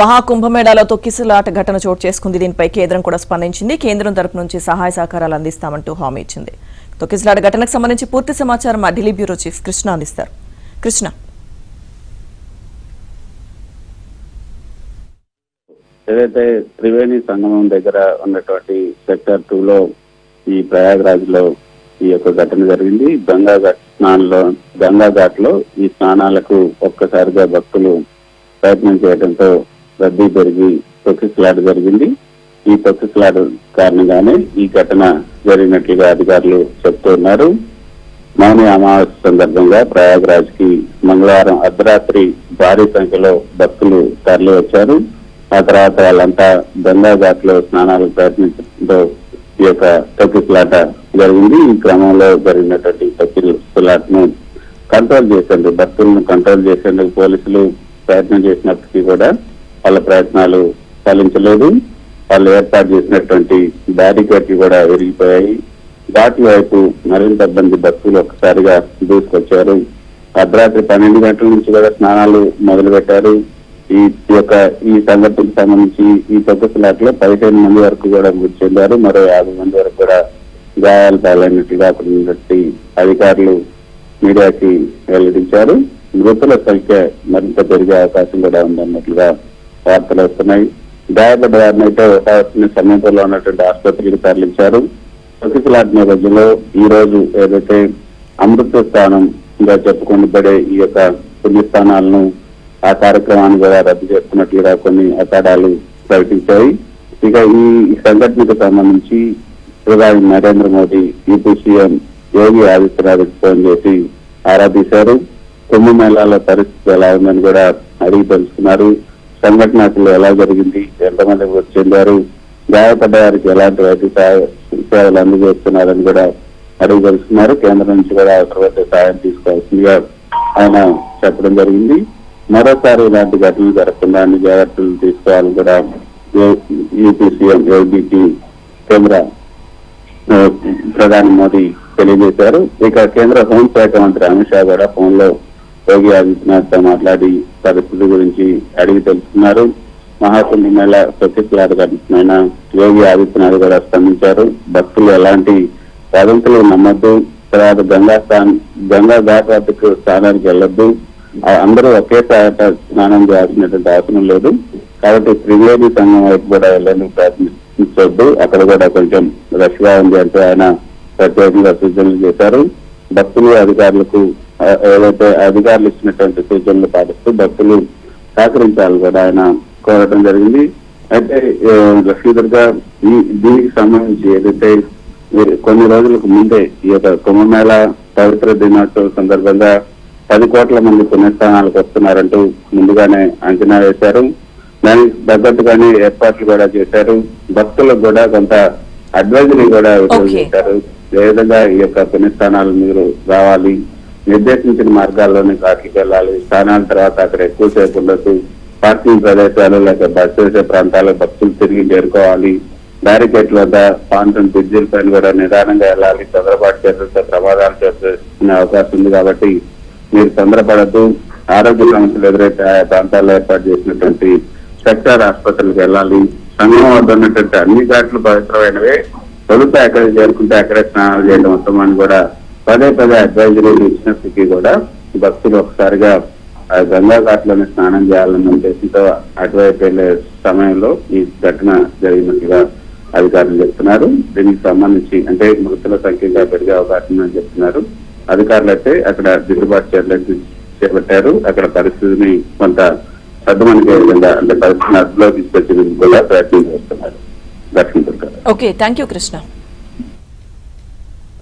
మహాకుంభమేళాలో తొక్కిసలాట ఘటన చోటు చేసుకుంది. దీనిపై కేంద్రం కూడా స్పందించింది. కేంద్రం తరపు నుంచి సహాయ సహకారాలు అందిస్తామంటూ హామీ ఇచ్చింది. తొక్కిసలాట ఘటనకు సంబంధించి పూర్తి సమాచారం మా ఢిల్లీ బ్యూరో చీఫ్ కృష్ణ అందిస్తారు. కృష్ణ, ఏదైతే త్రివేణి సంగమం దగ్గర ఉన్నటువంటి సెక్టర్ 2లో ఈ ప్రయాగ్రాజ్ లో ఈ యొక్క ఘటన జరిగింది. గంగా ఘాట్ లో ఈ స్నానాలకు ఒక్కసారిగా భక్తులు ప్రయత్నం చేయడంతో రద్దీ పెరిగి తొక్కిసలాట జరిగింది. ఈ తొక్కిసలాట కారణంగానే ఈ ఘటన జరిగినట్లుగా అధికారులు చెప్తున్నారు. మౌని అమావాస్య సందర్భంగా ప్రయాగ్రాజ్ కి మంగళవారం అర్ధరాత్రి భారీ సంఖ్యలో భక్తులు తరలి వచ్చారు. ఆ తర్వాత వాళ్ళంతా గంగా ఘాట్ లో స్నానాలకు ప్రయత్నించడంతో ఈ యొక్క తొక్కిసలాట జరిగింది. ఈ క్రమంలో జరిగినటువంటి తొక్కిసలాటను కంట్రోల్ చేసేందుకు, భక్తులను కంట్రోల్ చేసేందుకు పోలీసులు ప్రయత్నం చేసినప్పటికీ కూడా వాళ్ళ ప్రయత్నాలు ఫలించలేదు. వాళ్ళు ఏర్పాటు చేసినటువంటి బ్యారికేడ్లు కూడా విరిగిపోయాయి. ఘాట్ వైపు మరింత మంది భక్తులు ఒక్కసారిగా దూసుకొచ్చారు. అర్ధరాత్రి 12 గంటల నుంచి కూడా స్నానాలు మొదలు పెట్టారు. ఈ సంఘటనకు సంబంధించి ఈ తొక్కిసలాటలో 15 మంది వరకు కూడా మృతి చెందారు. మరో 50 మంది వరకు కూడా గాయాలు పాలైనట్లుగా అక్కడ ఉన్నటువంటి అధికారులు మీడియాకి వెల్లడించారు. మృతుల సంఖ్య మరింత పెరిగే అవకాశం కూడా ఉందన్నట్లుగా వార్తలు వస్తున్నాయి. గాయపడ్డ వారిని అయితే వస్తున్న సమీపంలో ఉన్నటువంటి ఆసుపత్రికి తరలించారు. తొక్కిసలాట నేపథ్యంలో ఈ రోజు ఏదైతే అమృత స్థానంగా చెప్పుకొనిపడే ఈ యొక్క పుణ్యస్థానాలను ఆ కార్యక్రమాన్ని కూడా రద్దు చేస్తున్నట్లుగా కొన్ని అఖాడాలు ప్రకటించాయి. ఇక ఈ సంఘటనకు సంబంధించి ప్రధాని నరేంద్ర మోదీ యూపీ సీఎం యోగి ఆదిత్యనాథ్కి ఫోన్ చేసి ఆరా తీశారు. కుంభమేళాల పరిస్థితి ఎలా ఉందని కూడా అడిగి తెలుసుకున్నారు. సంఘటన అసలు ఎలా జరిగింది, ఎంతమంది మృతి చెందారు, గాయపడ్డ వారికి ఎలాంటి వైద్య సేవలు అందజేస్తున్నారని కూడా అడిగి తెలుసుకున్నారు. కేంద్రం నుంచి కూడా అవసరమైతే సాయం తీసుకోవాల్సిందిగా ఆయన చెప్పడం జరిగింది. మరోసారి ఇలాంటి ఘటనలు జరగకుండా అన్ని జాగ్రత్తలు తీసుకోవాలని కూడా యూపీ సీఎం యోగికి కేంద్ర ప్రధాని మోదీ తెలియజేశారు. ఇక కేంద్ర హోంశాఖ మంత్రి అమిత్ షా కూడా ఫోన్ లో యోగి ఆదిత్యనాథ్ తో మాట్లాడి పరిస్థితి గురించి అడిగి తెలుసుకున్నారు. మహాకుంభమేళ తొక్కిసలాట ఘటన యోగి ఆదిత్యనాథ్ కూడా స్పందించారు. భక్తులు ఎలాంటి వదంతులు నమ్మద్దు, తర్వాత గంగా ఘాట్ వద్దకు స్నానానికి వెళ్లొద్దు, అందరూ ఒకేసారి స్నానం చేయాల్సినటువంటి అవసరం లేదు, కాబట్టి త్రివేణి సంఘం వైపు కూడా వెళ్ళడానికి ప్రయత్నించొద్దు, అక్కడ కూడా కొంచెం రష్ గా ఉంది అంటూ ఆయన ప్రత్యేకంగా సూచనలు చేశారు. భక్తులు అధికారులకు ఏదైతే అధికారులు ఇచ్చినటువంటి సూచనలు పాటిస్తూ భక్తులు సహకరించాలని కూడా ఆయన కోరడం జరిగింది. అయితే శ్రీధర్ గా దీనికి సంబంధించి ఏదైతే కొన్ని రోజులకు ముందే ఈ యొక్క కుంభమేళ పవిత్ర దినోత్సవం సందర్భంగా 10 కోట్ల మంది పుణ్యస్థానాలకు వస్తున్నారంటూ ముందుగానే అంచనా వేశారు. దానికి తగ్గట్టుగానే ఏర్పాట్లు కూడా చేశారు. భక్తులకు కూడా కొంత అడ్వైజరీ కూడా చేశారు. ఏ విధంగా ఈ యొక్క పుణ్యస్థానాలు మీరు రావాలి, నిర్దేశించిన మార్గాల్లోనే ఘాట్లకు వెళ్ళాలి, స్నానాల తర్వాత అక్కడ ఎక్కువసేపు ఉండొద్దు, పార్కింగ్ ప్రదేశాలు లేక బస్సు వేసే ప్రాంతాలకు భక్తులు తిరిగి చేరుకోవాలి, బ్యారికేడ్ల వద్ద పాంటన్ బ్రిడ్జిల పైన కూడా నిదానంగా వెళ్ళాలి, తొందరపాటు చేస్తే ప్రమాదాలు చేసుకునే అవకాశం ఉంది, కాబట్టి మీరు తొందరపడద్దు, ఆరోగ్య సమస్యలు ఎదురైతే ఆయా ప్రాంతాల్లో ఏర్పాటు చేసినటువంటి సెక్టార్ ఆసుపత్రులకు వెళ్ళాలి, సంఘం వద్ద ఉన్నటువంటి అన్ని ఘాట్లు పవిత్రమైనవే, తొలుత ఎక్కడికి చేరుకుంటే అక్కడే స్నానాలు చేయడం ఉత్తమని కూడా పదే అడ్వైజరీలు ఇచ్చినప్పటికీ కూడా భక్తులు ఒకసారిగా గంగా ఘాట్లోనే స్నానం చేయాలన్న ఉద్దేశంతో అటువైపు వెళ్లే సమయంలో ఈ ఘటన జరిగినట్టుగా అధికారులు చెప్తున్నారు. దీనికి సంబంధించి అంటే మృతుల సంఖ్యగా పెరిగే అవకాశం ఉందని చెప్తున్నారు. అధికారులు అయితే అక్కడ దిద్దుబాటు చర్యలు చేపట్టారు. అక్కడ పరిస్థితిని కొంత సద్దుమణిగే విధంగా అంటే పరిస్థితిని అదుపులో తీసుకొచ్చేందుకు కూడా ప్రయత్నం చేస్తున్నారు. Okay, thank you Krishna.